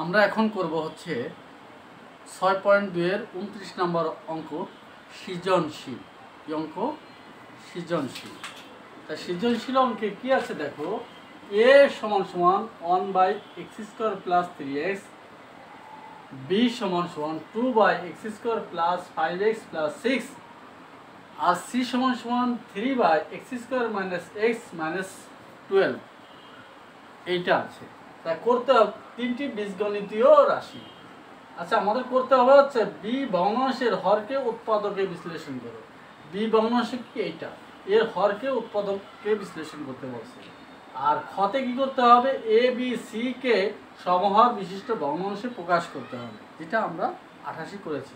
আমরা এখন করব হচ্ছে 6.2 এর 29 নম্বর অঙ্ক সৃজনশীল। এই অঙ্ক সৃজনশীল। তা সৃজনশীল অঙ্কে কি আছে দেখো, a সমান সমান 1/x² + 3x, b সমান সমান 2/x² + 5x + 6, আর c সমান সমান 3/x² - x - 12 এইটা আছে। তা করতে হবে তিনটি বীজগণিতীয় রাশি। আচ্ছা, আমাদের করতে হবে হচ্ছে বি ভগ্নাংশের হরকে উৎপাদকে বিশ্লেষণ করো। বি ভগ্নাংশ কি এইটা, এর হরকে উৎপাদককে বিশ্লেষণ করতে বলছে। আর খতে কি করতে হবে, এ বি সি কে সমহর বিশিষ্ট ভগ্নাংশে প্রকাশ করতে হবে, যেটা আমরা 88 করেছি।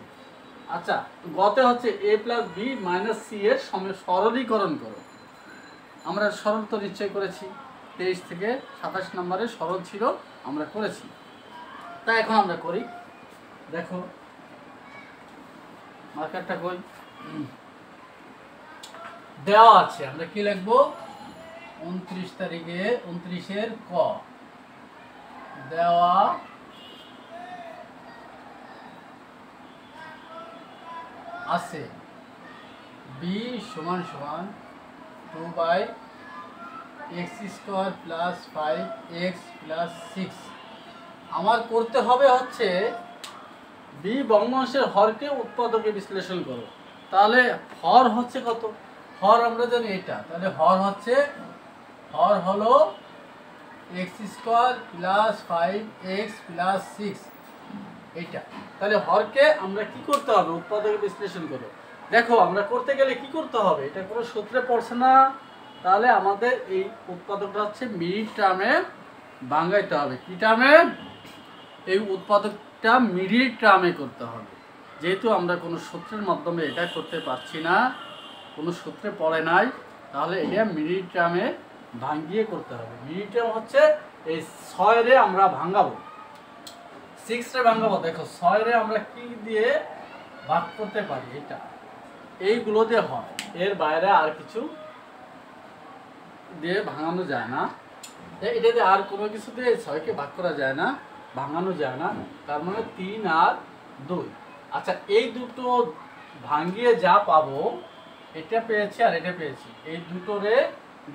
আচ্ছা, গতে হচ্ছে a + b - c এর সরলীকরণ করো। আমরা সরল তো নিশ্চয় করেছি, 23 থেকে 27 নম্বরে সরল ছিল, আমরা করেছি। তা এখন আমরা করি। দেখো মার্কারটা কই, দেওয়া আছে। আমরা কি লিখবো, 29 তারিখে 29-এর ক দেওয়া আছে b সমান সমান 2/x² + 5x + 6। আমার করতে হবে হচ্ছে বি ভগ্নাংশের হরকে উৎপাদকে বিশ্লেষণ করো। তাহলে হর হচ্ছে কত, হর আমরা জানি এটা, তাহলে হর হলো x² + 5x + 6 এইটা। তাহলে হরকে আমরা কি করতে হবে, উৎপাদকে বিশ্লেষণ করো। দেখো আমরা করতে গেলে কি করতে হবে, এটা কোনো সূত্রে পড়ছে না। তাহলে আমাদের এই উৎপাদকটা হচ্ছে মিড টার্মে ভাঙাইতে হবে। কি টার্মে, এই উৎপাদকটা মিডিল টার্মে করতে হবে। যেহেতু আমরা কোনো সূত্রের মাধ্যমে এটা করতে পারছি না, কোনো সূত্রে পড়ে নাই, তাহলে এটা মিডিল টার্মে ভাঙিয়ে করতে হবে। মিডিল টার্ম হচ্ছে এই 6 রে আমরা ভাঙাবো, 6 রে ভাঙাবো। দেখো 6 রে আমরা কি দিয়ে ভাগ করতে পারি, এটা এইগুলো দিয়ে হয়, এর বাইরে আর কিছু দিয়ে ভাঙানো যায় না। এটা দিয়ে আর কোনো কিছু দিয়ে 6কে ভাগ করা যায় না, ভাঙানো যায় না। তার মানে 3 আর 2। আচ্ছা, এই দুটো ভাঙিয়ে যা পাবো, এটা পেয়েছি আর এটা পেয়েছি, এই দুটোরে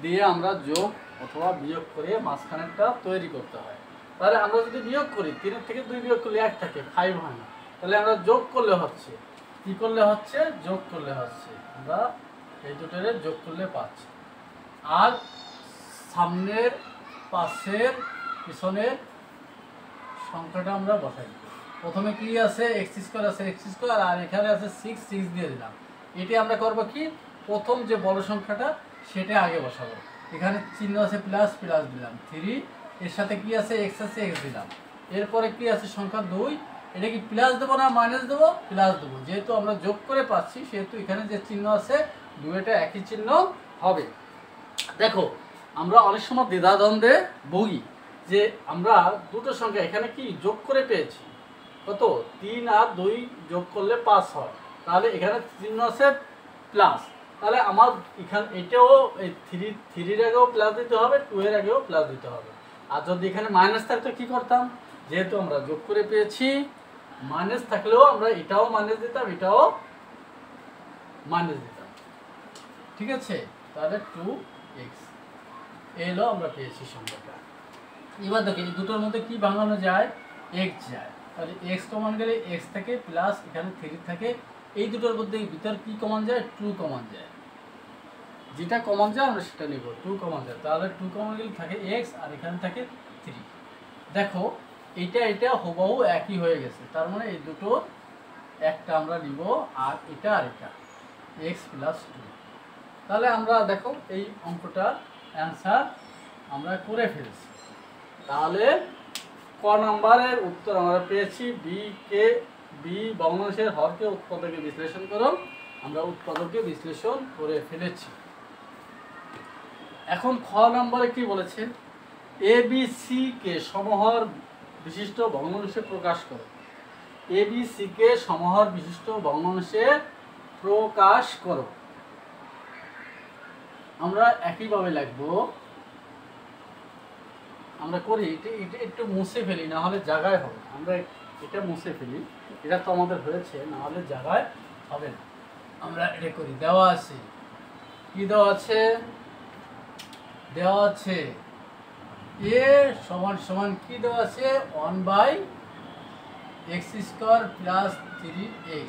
দিয়ে আমরা যোগ অথবা বিয়োগ করে মাঝখানেরটা তৈরি করতে হয়। তাহলে আমরা যদি বিয়োগ করি, 3 থেকে 2 বিয়োগ করলে 1 থাকে, 5 হয় না। তাহলে আমরা যোগ করলে হচ্ছে, কি করলে হচ্ছে, যোগ করলে হচ্ছে, আমরা এই দুটোরে যোগ করলে পাচ্ছি। আর সামনের পাশের পিছনের সংখ্যাটা আমরা বসাই দিই। প্রথমে কি আছে, x² আছে, x², আর এখানে আছে 6 দিয়ে দিলাম। এটি আমরা করব কি, প্রথম যে বড় সংখ্যাটা সেটা আগে বসাবো। এখানে চিহ্ন আছে প্লাস দিলাম 3, এর সাথে কি আছে, x আছে, x দিলাম। এরপরে কি আছে, সংখ্যা 2, এটা কি প্লাস দেবো না মাইনাস দেবো, প্লাস দেবো। যেহেতু আমরা যোগ করে পাচ্ছি, সেহেতু এখানে যে চিহ্ন আছে 2 এটা একই চিহ্ন হবে। দেখো আমরা অনেক সময় দ্বিধাদ্বন্দ্বে ভুগি, যে আমরা দুটো সংখ্যা এখানে কি যোগ করে পেয়েছি, কত, 3 আর 2 যোগ করলে 5 হয়। তাহলে এখানে চিহ্ন আছে প্লাস, তাহলে আমার এখানে এটাও এই 3 আগেও প্লাস দিতে হবে, 2 এর আগেও প্লাস দিতে হবে। আর যদি এখানে মাইনাস থাকতো কি করতাম, যেহেতু আমরা যোগ করে পেয়েছি, মাইনাস থাকলেও আমরা এটাও মাইনাস দিতাম, এটাও মাইনাস দিতাম। ঠিক আছে, তাহলে 2x এলো, আমরা পেয়েছি সংখ্যাটা। এবার দেখো এই দুটোর মধ্যে কি ভাঙানো যায়, x যায়। তাহলে x কমন গেলে x থেকে প্লাস এখানে 3 থাকে, এই দুটোর মধ্যে ভিতর কি কমন যায়, 2 কমন যায়। যেটা কমন যায় আমরা সেটা নিব, 2 কমন যায়। তাহলে 2 কমন গেলে থাকে x, আর এখানে থাকে 3। দেখো এটা হুবহু একই হয়ে গেছে, তার মানে এই দুটো একটা আমরা নিব, আর এটা আর এটা x + 2। তাহলে আমরা দেখো এই অঙ্কটার অ্যান্সার আমরা করে ফেলছি। তাহলে ক নাম্বারের উত্তর আমরা পেয়েছি বি ভগ্নাংশের হরকে উৎপাদকে বিশ্লেষণ করো। আমরা উৎপাদকে বিশ্লেষণ করে ফেলেছি। এখন খ নম্বরে কি বলেছে, এ বি সি কে সমহর বিশিষ্ট ভগ্নাংশে প্রকাশ করো। এ বি সি কে সমহর বিশিষ্ট ভগ্নাংশে প্রকাশ করো। আমরা একইভাবে লিখব, আমরা করি, এটা এটা একটু মুছে ফেলি, না হলে জায়গায় হবে। আমরা এটা মুছে ফেলি, এটা তো আমাদের হয়েছে, না হলে জায়গায় হবে না। আমরা এটা করি, দেওয়া আছে কি দেওয়া আছে, দেওয়া আছে এ সমান সমান কি দেওয়া আছে 1/x² প্লাস 3x,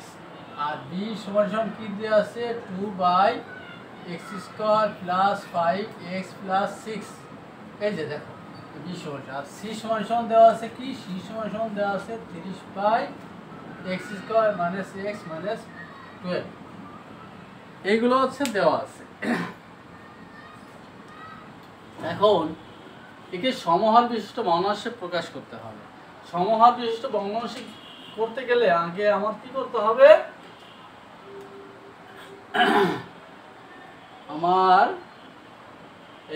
আর বি সমান সমান কি দেওয়া আছে 2/x² প্লাস 5x প্লাস 6। এই যে দেখো বি সমান, আর সি সমান সমান দেওয়া আছে কি, সি সমান সমান দেওয়া আছে 30/x² মাইনাস x মাইনাস 12। এইগুলো হচ্ছে দেওয়া আছে। এখন একে সমহার বিশিষ্ট ভগ্নাংশে প্রকাশ করতে হবে। সমহার বিশিষ্ট ভগ্নাংশে করতে গেলে আগে আমার কি করতে হবে, আমার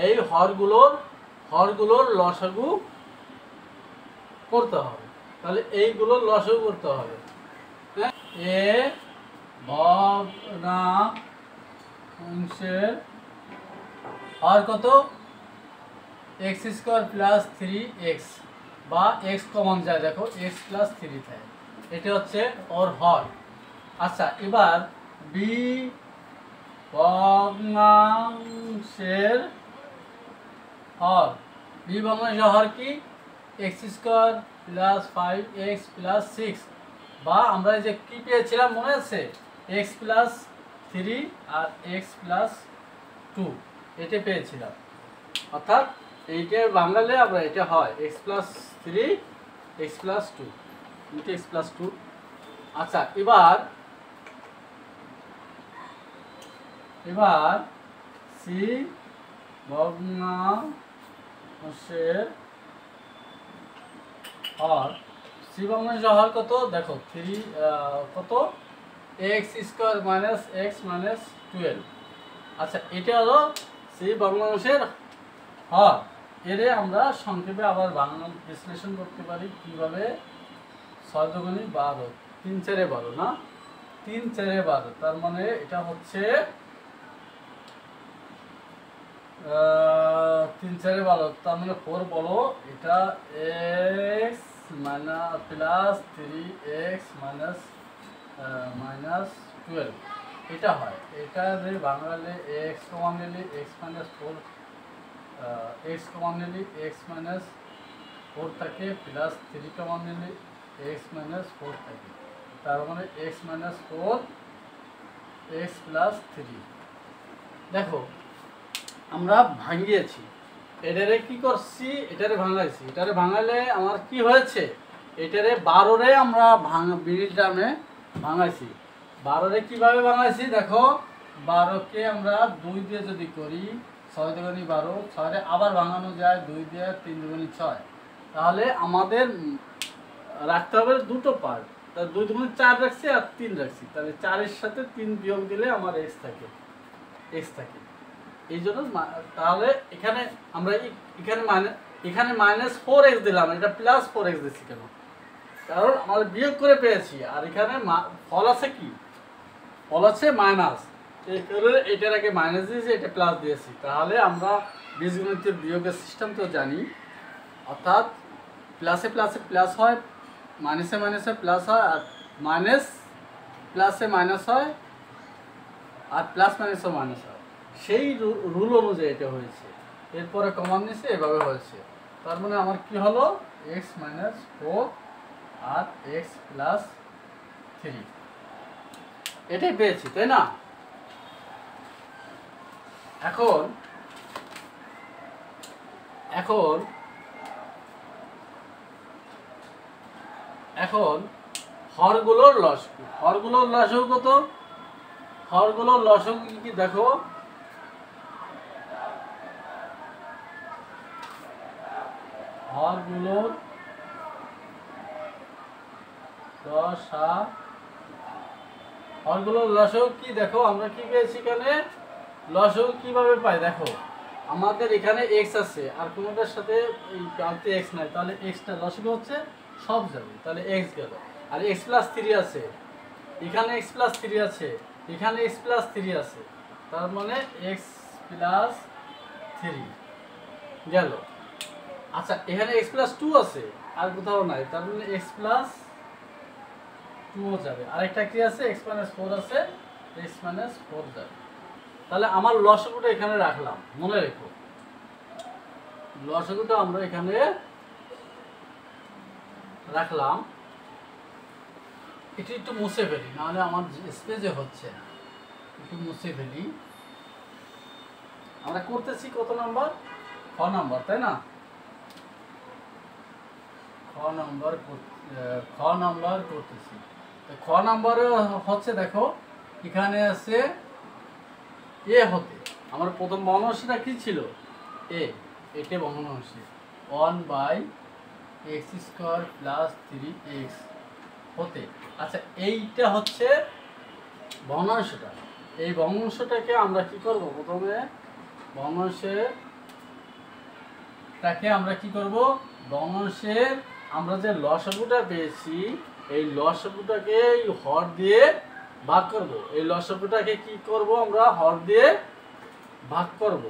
এই হরগুলোর লসাগু করতে হবে। তাহলে এইগুলোর লসাগু করতে হবে। এ ভগ্নাংশের হর কত, x² প্লাস 3x, বা x কমন যায়, দেখো x প্লাস 3 থাকে, এটা হচ্ছে ওর হর। আচ্ছা, এবার বি ভগ্নাংশের হর, বি ভগ্নাংশের হর কি x² প্লাস 5x প্লাস 6, বা আমরা যে কি পেয়েছিলাম মনে আছে, x প্লাস 3 আর x প্লাস 2, এটা পেয়েছিলাম। অর্থাৎ এইটা বাঙালে আমরা এটা হয় x plus 3 x plus 2 into x plus 2। আচ্ছা, এবার সি ভগ্নাংশের হর, সি ভগ্নাংশের হর কত দেখো 3 কত x² মাইনাস x মাইনাস 12। আচ্ছা, এটা হলো সি ভগ্নাংশের হর। এর আমরা সংক্ষেপে আবার বাংলা বিশ্লেষণ করতে পারি কিভাবে, 6 দুগুণে 12, 3 4 12 না, 3 4 12, তার মানে এটা হচ্ছে 3 4 12, তার মানে 4 বলো, এটা x minus plus 3x minus minus 12 এটা হয়। এটা যে বাংলালে x কমন নিলে x মাইনাস 4, x কমন নিলে x মাইনাস 4 থাকে, প্লাস 3 কমন নিলে x মাইনাস 4 থাকে, তার মানে x মাইনাস 4 x প্লাস 3। দেখো আমরা ভাঙিয়েছি, এটারে কি করছি, এটারে ভাঙাইছি, এটারে ভাঙাইলে আমার কি হয়েছে, এটারে 12 আমরা মিডিল টার্মে ভাঙাইছি। 12 কিভাবে ভাঙাইছি দেখো, 12কে আমরা 2 দিয়ে যদি করি, 6 দুগুণে 12, 6 আবার ভাঙানো যায় 2 দিয়ে, 3 দুগুণে 6, তাহলে আমাদের রাখতে হবে দুটো পার্ট, তার 2 দুগুণে 4 রাখছি আর 3 রাখছি, তাহলে 4-এর সাথে 3 বিয়োগ দিলে আমার x থাকে, এই জন্য। তাহলে এখানে আমরা এখানে মাইনাস 4x দিলাম, এটা প্লাস 4x দিচ্ছি কেন, কারণ আমরা বিয়োগ করে পেয়েছি, আর এখানে ফল আছে কি, ফল আছে মাইনাস, এটার আগে মাইনাস দিয়েছি, এটা প্লাস দিয়েছি। তাহলে আমরা বীজগণিতের বিয়োগের সিস্টেম তো জানি, অর্থাৎ প্লাসে প্লাসে প্লাস হয়, মাইনাসে মাইনাসে প্লাস হয়, আর মাইনাস প্লাসে মাইনাস হয়, আর প্লাস মাইনাসও মাইনাস হয়, সেই রুল অনুযায়ী এটা হয়েছে। এরপরে কমান নিয়েছে, এভাবে হয়েছে। তার মানে আমার কি হলো, x মাইনাস 4 আর x প্লাস 3, এটাই পেয়েছি, তাই না? এখন এখন এখন হরগুলোর লসাগু, কত, হরগুলোর লসাগু কি দেখো, হরগুলোর লসাগু কি দেখো, আমরা কি পেয়েছি এখানে, লসাগু কিভাবে পাই দেখো, আমাদের এখানে x আছে আর কোনোটার সাথে এই প্রান্তে x নাই, তাহলে xটা লসাগু হচ্ছে সব যাবে, তাহলে x গেল। আর x প্লাস 3 আছে, এখানে x প্লাস 3 আছে, এখানে x প্লাস 3 আছে, তার মানে x প্লাস 3 গেল। আচ্ছা এখানে x প্লাস টু আছে, আর কোথাও নাই, তার মানে x প্লাস টু যাবে। আরেকটা কি আছে, x মাইনাস ফোর আছে, x মাইনাস ফোর যাবে। তাহলে আমার লসাগুটা এখানে রাখলাম, মনে রেখো লসাগুটা আমরা এখানে রাখলাম। এটি একটু মুছে ফেলি, নাহলে আমার স্পেসে হচ্ছে না, একটু মুছে ফেলি। আমরা করতেছি কত নাম্বার, খ নাম্বার, তাই না? খ নাম্বার করতেছি। তো খ নাম্বারে হচ্ছে, দেখো এখানে আছে এ হতে আমার প্রথম ভগ্নাংশটা কি ছিল, এ, এটা ভগ্নাংশ 1/x² প্লাস 3x হতে। আচ্ছা এইটা হচ্ছে ভগ্নাংশটা, এই ভগ্নাংশটাকে আমরা কি করব, প্রথমে ভগ্নাংশটাকে আমরা কি করব, ভগ্নাংশের আমরা যে লসাগুটা পেয়েছি এই লসাগুটাকে হর দিয়ে ভাগ করব। এই লসাগুটাকে কি করব, আমরা হর দিয়ে ভাগ করব।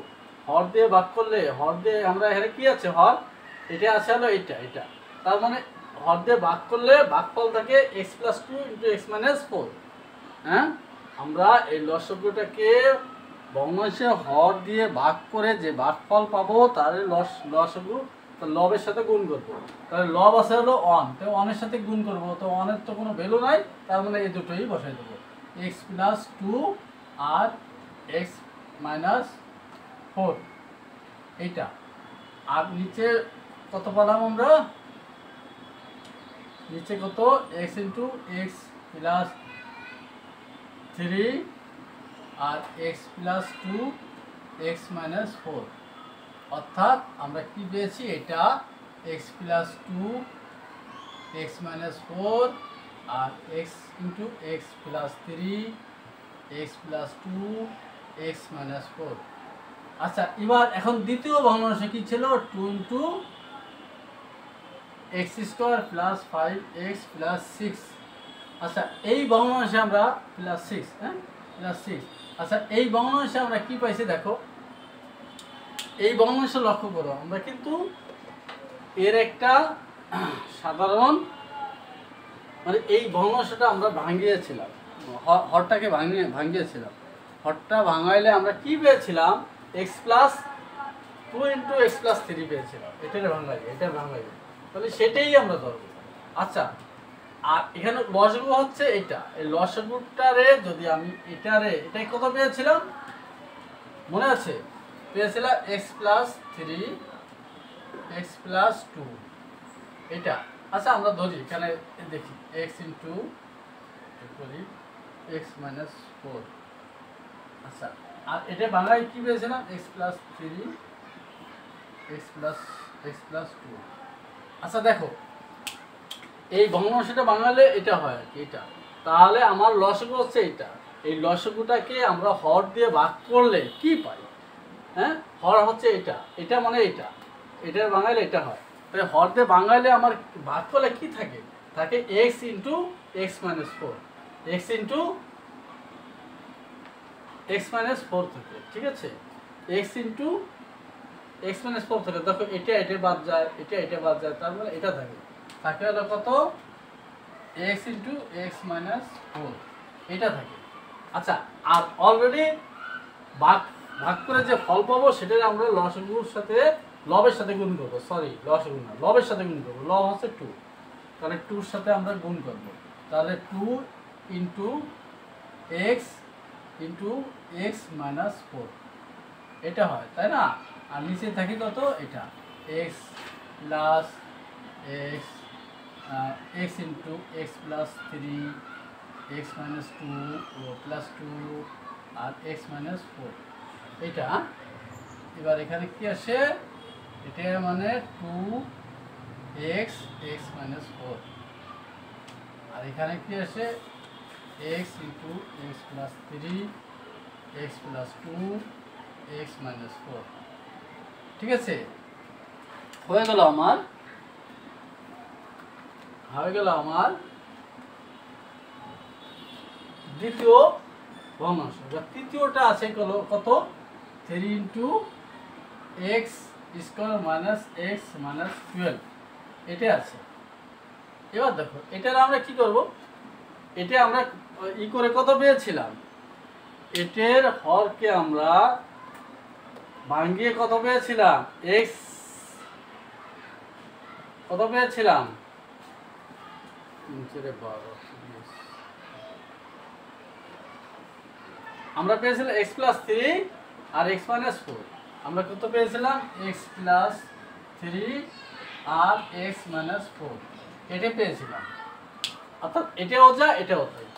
হর দিয়ে ভাগ করলে, হর দিয়ে আমরা এখানে কি আছে, হর এটা আছে হলো এটা, এটা তার মানে হর দিয়ে ভাগ করলে ভাগফল থাকে x plus two into x minus four. হ্যাঁ, আমরা এই লসাগুটাকে ভগ্নাংশে হর দিয়ে ভাগ করে যে ভাগফল পাবো তার লসাগু লবের সাথে গুণ করবো। তাহলে লব আছে হলো অন, তো অনের সাথে গুণ করবো, তো অনের তো কোনো ভ্যালু নাই, তার মানে এই দুটোই বসাই দেবো, x প্লাস টু আর এক্স মাইনাস ফোর এইটা। আর নিচে কত পেলাম আমরা, নিচে কত, x into x plus three আর x plus two x minus four. অর্থাৎ আমরা কি পেয়েছি, এটা x plus two x minus four আর x into x plus three x plus two x minus four. আচ্ছা এবার এখন দ্বিতীয় ভগ্নাংশ কি ছিল, two into x² plus 5x plus 6। আচ্ছা এই ভগ্নাংশে আমরা প্লাস 6, হ্যাঁ প্লাস 6। আচ্ছা এই ভগ্নাংশে আমরা কি পাইছি, দেখো এই ভগ্নাংশ লক্ষ্য করো, আমরা কিন্তু এর একটা সাধারণ মানে এই ভগ্নাংশটা আমরা ভাঙিয়েছিলাম, হরটাকে ভাঙিয়েছিলাম। হরটা ভাঙাইলে আমরা কি পেয়েছিলাম, x plus two into x plus three পেয়েছিলাম, এটা ভাঙাইলে তাহলে সেটাই আমরা ধরবো। আচ্ছা আর এখানে লসাগু হচ্ছে এটা, এই লসাগুটারে যদি আমি এটাই কত পেয়েছিলাম মনে আছে, পেয়েছিলাম x plus three x plus two এটা। আচ্ছা আমরা ধরি এখানে দেখি এক্স ইন্টু করি এক্স মাইনাস ফোর। আচ্ছা আর এটা বাংলায় কি পেয়েছিলাম, x plus three x plus two. আচ্ছা দেখো এই ভগ্নাংশটা বাঙালে এটা হয় আর কি, এটা তাহলে আমার লসাগু হচ্ছে এটা। এই লসাগুটাকে আমরা হর দিয়ে ভাগ করলে কি পাই, হ্যাঁ হর হচ্ছে এটা, এটা মানে এটার বাঙাইলে এটা হয়। তাই হর দিয়ে বাঙাইলে আমার ভাগ করলে কি থাকে, x into x minus four, x into x minus four থাকে, ঠিক আছে, x into x minus four থাকে। দেখো এটা বাদ যায়, এটা বাদ যায়, তার মানে এটা থাকে হলো কত, x into x minus four এটা থাকে। আচ্ছা আর অলরেডি ভাগ করে যে ফল পাবো সেটা আমরা লসাগুর সাথে লবের সাথে গুণ করবো, সরি লসাগু না লবের সাথে গুণ করবো, লব হচ্ছে টু, তাহলে টুর সাথে আমরা গুণ করবো, তাহলে two into x minus four এটা হয়, তাই না? আর নিচে থাকি কত, এটা x plus x into x plus three x minus two plus two আর এক্স মাইনাস ফোর এইটা। এবার এখানে কি আসে, এটা মানে টু এক্স মাইনাস ফোর, আর এখানে কি আসে x into x plus three x plus two x minus four. ঠিক আছে, হয়ে গেল আমার দ্বিতীয় ভগ্নাংশ। তৃতীয়টা আছে কত, three into x square minus x minus 12 এটা আছে। এবার দেখো এটার আমরা কি করব, এটা আমরা ই করে কত পেয়েছিলাম, এটার হরকে আমরা ভাঙিয়ে কত পেয়েছিলাম, এক্স কত পেয়েছিলাম, আমরা পেয়েছিলাম এক্স প্লাস 3 আর এক্স মাইনাস 4। আমরা কত পেয়েছিলাম, এক্স প্লাস 3 আর এক্স মাইনাস 4 এটা পেয়েছিলাম। অর্থাৎ এটাও যা এটাও তাই।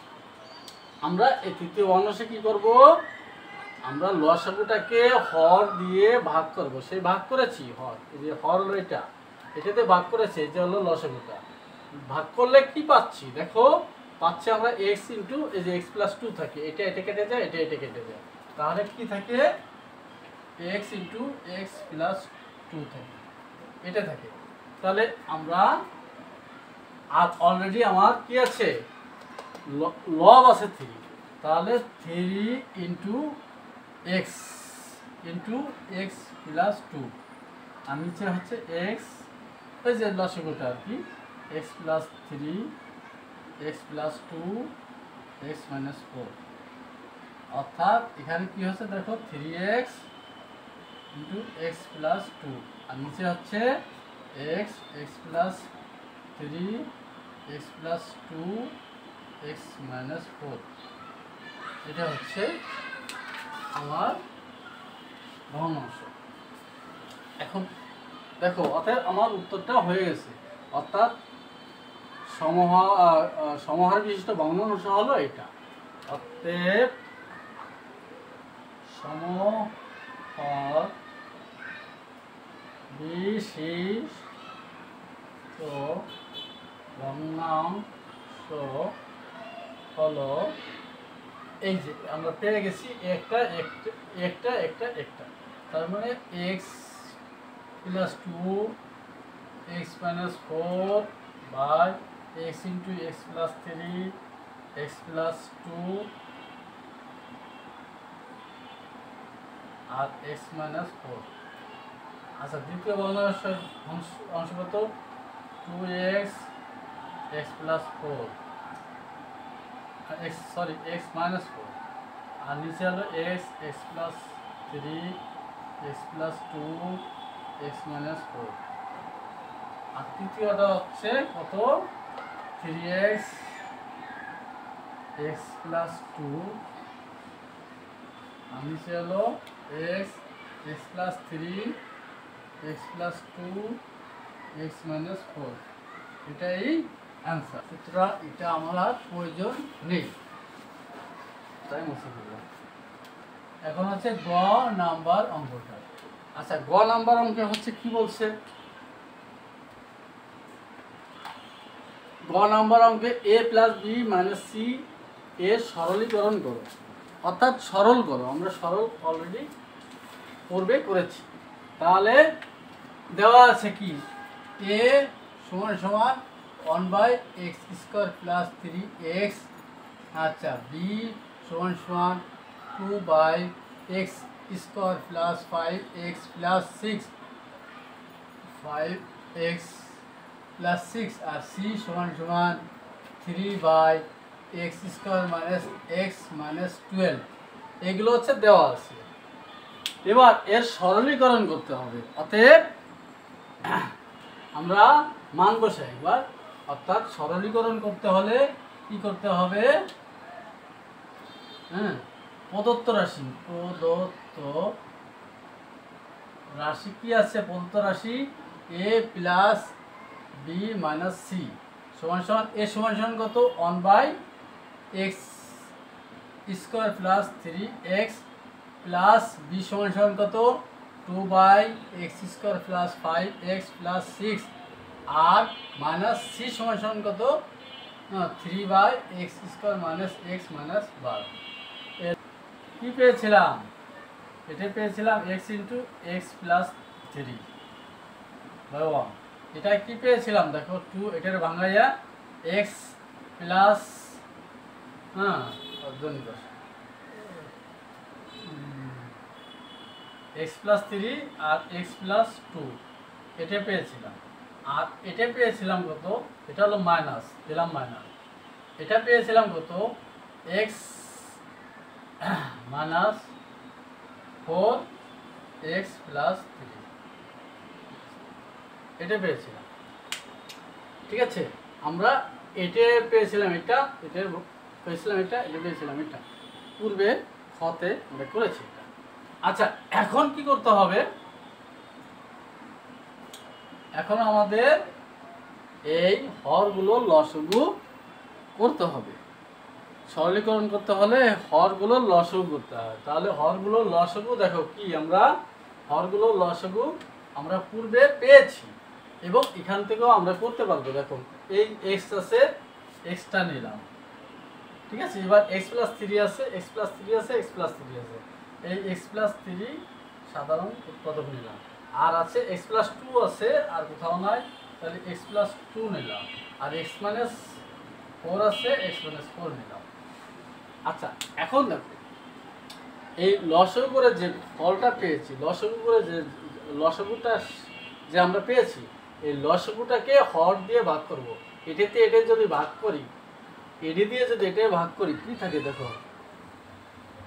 আমরা এই তৃতীয় ভগ্নাংশে কি করব, আমরা লসাগুটাকে হর দিয়ে ভাগ করব। সেই ভাগ করেছি হর, এই যে হর হলো এটাতে ভাগ করেছে, এই যে হলো লসাগুটা। ভাগ করলে কি পাচ্ছি দেখো, পাচ্ছি আমরা এক্স ইন্টু এই যে এক্স প্লাস 2 থাকে, এটা কেটে যায়, এটা কেটে যায়, তাহলে কি থাকে, এক্স ইন্টু এক্স প্লাস 2 থাকে, এটা থাকে। তাহলে আমরা আর অলরেডি আমার কি আছে, লব আছে 3, তাহলে 3 ইন্টু এক্স প্লাস 2 আর নিচে হচ্ছে এক্স, ওই যে লসাগুটা আর কি, x plus 3 x plus 2 x minus 4। অর্থাৎ এখানে কি হচ্ছে দেখো, 3x ইন্টু এক্স প্লাস 2 আর নিচে হচ্ছে x plus 3 x plus 2 x minus 4। এটা হচ্ছে আমার ভগ্নাংশ। এখন দেখো অর্থাৎ আমার উত্তরটা হয়ে গেছে। অর্থাৎ সমহার বিশিষ্ট ভগ্নাংশ হলো এটা। অতএব সমহার বিশিষ্ট ভগ্নাংশ হলো, এই যে আমরা পেয়ে গেছি একটা, তার মানে x plus 2 x minus 4 by x into x plus 3 x plus 2 আর এক্স মাইনাস 4। আচ্ছা দ্বিতীয় ভগ্নাংশের অংশ কত, 2x x plus 4 x minus 4 আর নিচে হলো x plus 3 x plus 2 x minus 4। আর তৃতীয়টা হচ্ছে কত, 3x এক্স প্লাস 2 আর নিচে হলো x plus 3 x plus 2 x minus 4। এটাই অ্যান্সার। সুতরাং এটা আমার আর প্রয়োজন নেই, তাই মুছে দিলাম। এখন হচ্ছে গ নাম্বার অঙ্কটা। আচ্ছা গ নাম্বার অঙ্কে হচ্ছে কি বলছে, গ নাম্বার অঙ্কে a plus B minus C এর সরলীকরণ করো। অর্থাৎ সরল করো, আমরা সরল অলরেডি পূর্বে করেছি। তাহলে দেওয়া আছে কি, a সমান সমান 1/x স্কোয়ার প্লাস 3x। আচ্ছা বি সমান সমান 2/x square plus 5x plus 5x plus 6 আর সি সমান সমান 3/x square minus x minus 12। এগুলো হচ্ছে দেওয়া আছে। এবার এর সরলীকরণ করতে হবে। অতএব আমরা মান বসাই একবার। অর্থাৎ সরলীকরণ করতে হলে কি করতে হবে, প্রদত্ত রাশি কি আছে, প্রদত্ত রাশি a plus B minus C সমান সমান, এ সমান সমান কত, 1/x square plus 3x plus B সমান সমান কত, 2/x square plus 5x plus 6 আর মাইনাস সি সমান সমান কত, 3/x square minus x minus 12। কি পেয়েছিলাম, এটা পেয়েছিলাম x into x plus 3 by 1। এটা কি পেয়েছিলাম দেখো 2, এটার ভাঙাইয়া x plus x plus three আর এক্স প্লাস টু এটা পেয়েছিলাম। আর এটা পেয়েছিলাম কত, এটা হলো মাইনাস, দিলাম মাইনাস। এটা পেয়েছিলাম কত, x minus four x plus three, এটা পেয়েছিলাম। ঠিক আছে, আমরা এটা পেয়েছিলাম, এটা পেয়েছিলাম, এটা পেয়েছিলাম, এটা পূর্বে হতে আমরা করেছি এটা। আচ্ছা, এখন কি করতে হবে, এখন আমাদের এই হরগুলো লসগু করতে হবে। সরলীকরণ করতে হলে হরগুলো লসগু করতে হয়। তাহলে হরগুলো লসগু দেখো কি, আমরা হরগুলো লসগু আমরা পূর্বে পেয়েছি এবং এখান থেকেও আমরা করতে পারবো। দেখো এই এক্স আছে, এক্সটা নিলাম, ঠিক আছে। এবার এক্স প্লাস থ্রি আছে, এক্স প্লাস থ্রি আছে, এক্স প্লাস থ্রি আছে, এই এক্স প্লাস থ্রি সাধারণ উৎপাদক নিলাম। আর আছে এক্স প্লাস টু আছে, আর কোথাও নাই, তাহলে এক্স প্লাস টু নিলাম। আর এক্স মাইনাস ফোর আছে, এক্স মাইনাস ফোর নিলাম। আচ্ছা, এখন দেখো এই লসগু করে যে ফলটা পেয়েছি, লসগু করে যে লসগুটা যে আমরা পেয়েছি, এই লসগুটাকে হর দিয়ে ভাগ করব। এটাতে এটা যদি ভাগ করি, এডি দিয়ে যদি এটা ভাগ করি, কি থাকে দেখো,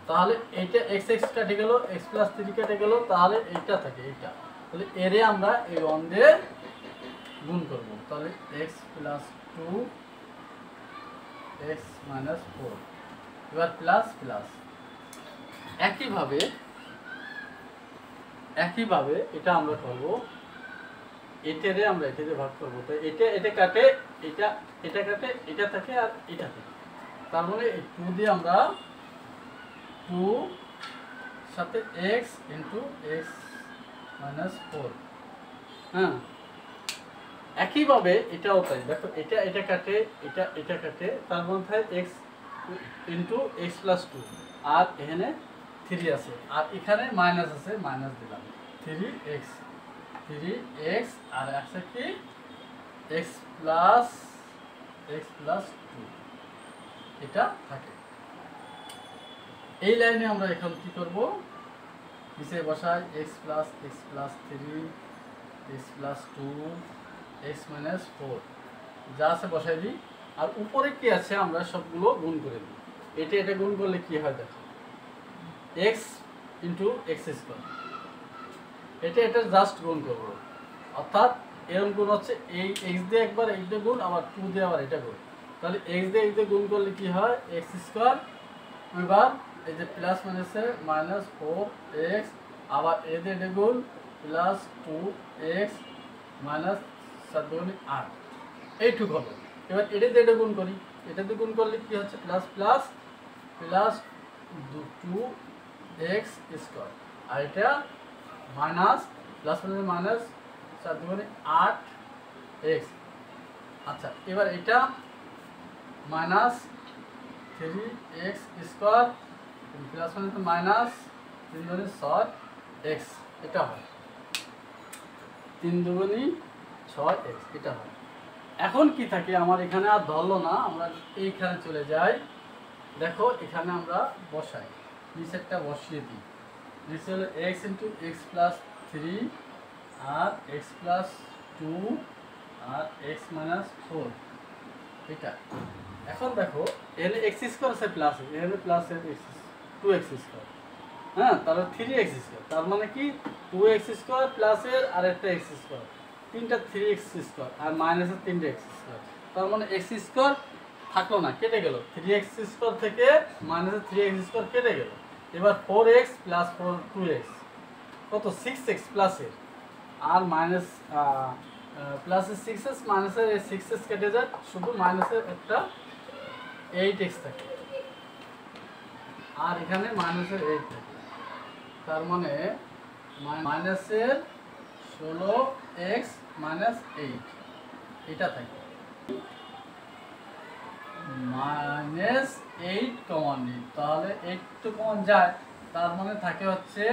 তাহলে এইটা এক্স এক্স কেটে গেল, এক্স প্লাস থ্রি কেটে গেল, তাহলে এইটা থাকে এইটা। তাহলে এরে আমরা এই ওয়ান দিয়ে গুণ করব, তাহলে x plus two x minus four, এবার প্লাস প্লাস। একইভাবে এটা আমরা করবো, এটারে আমরা এটাতে ভাগ করবো। তো এটা কাটে, এটা কাটে, এটা থাকে আর এটা থাকে। তার মানে এই টু দিয়ে আমরা টু সাথে x into x minus four. হ্যাঁ, একইভাবে এটাও তাই। দেখো এটা কাটে, এটা কাটে, তার মধ্যে x into x plus two, আর এখানে থ্রি আছে, আর এখানে মাইনাস আছে, মাইনাস দিলাম, থ্রি এক্স আর আছে কি এক্স প্লাস টু, এটা থাকে। এই লাইনে আমরা এখন কি করব, নিচে বসাই x plus three x plus two x minus four, যা আছে বসাই দিই। আর উপরে কি আছে আমরা সবগুলো গুণ করে দিই। এটা গুণ করলে কি হয় দেখো, এক্স ইন্টু এক্স স্কোয়ার, এটা জাস্ট গুণ করবো। অর্থাৎ এরকম গুণ হচ্ছে এই এক্স দিয়ে একবার এইটা গুণ, আবার টু দিয়ে আবার এটা গুণ। তাহলে এক্স দিয়ে গুণ করলে কি হয়, এক্স স্কোয়ার, এবার এই যে প্লাস মাইনাসে মাইনাস ফোর এক্স, আবার এ দিয়ে এটা গুণ প্লাস টু এক্স মাইনাস 7 দুগুণে 8, এইটুকু হবে। এবার এটা দিয়ে এটা গুণ করি, এটা দিয়ে গুণ করলে কি হচ্ছে, plus plus plus two x square, আর এটা মাইনাস প্লাস মাইনাস 7 দুগুণে 8 এক্স। আচ্ছা, এবার এটা minus three x square plus minus 3 দুগুণে 6 এক্স, এটা হয় 3 দুগুণে 6 এক্স, এটা হয়। এখন কি থাকে আমার এখানে, আর ধরলো না, আমরা এইখানে চলে যাই। দেখো এখানে আমরা বসাই, নিচেরটা বসিয়ে দিই। নিচে হলো x into x plus three আর এক্স প্লাস টু আর এক্স মাইনাস ফোর, এটা। এখন দেখো এখানে এক্স স্কোয়ার আছে প্লাস, এখানে plus x two x square, হ্যাঁ, তাহলে থ্রি এক্স স্কোয়ার, তার মানে কি টু এক্স স্কোয়ার প্লাসের আর একটা এক্স স্কোয়ার, তিনটা থ্রি এক্স স্কোয়ার, আর মাইনাসের তিনটে এক্স স্কোয়ার। তার মানে এক্স স্কোয়ার থাকলো না, কেটে গেল, থ্রি এক্স স্কোয়ার থেকে মাইনাসের থ্রি এক্স স্কোয়ার কেটে গেল। এবার four x plus four two x কত, সিক্স এক্স প্লাসের, আর মাইনাস প্লাসের সিক্স এক্স, মাইনাসের সিক্স এক্স কেটে যায়, শুধু মাইনাসের একটা এইট এক্স থাকে, আর এখানে মাইনাসের এইট থাকে। তার মানে মাইনাসের 16 এক্স মাইনাস এইট, এটা থাকে। মাইনাস এইট কমন নিই, তাহলে এইট তো কমন যায়, তার মানে থাকে হচ্ছে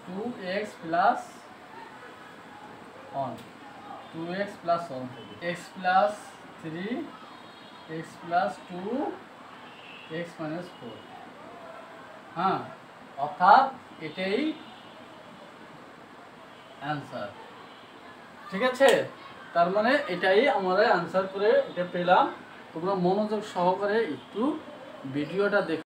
two x plus one, two x plus one থেকে x plus three x plus two x minus four. হ্যাঁ, অর্থাৎ এটাই অ্যান্সার। ঠিক আছে, তার মানে এটাই আমরা অ্যান্সার করে এটা পেলাম। তোমরা মনোযোগ সহকারে একটু ভিডিওটা দেখো।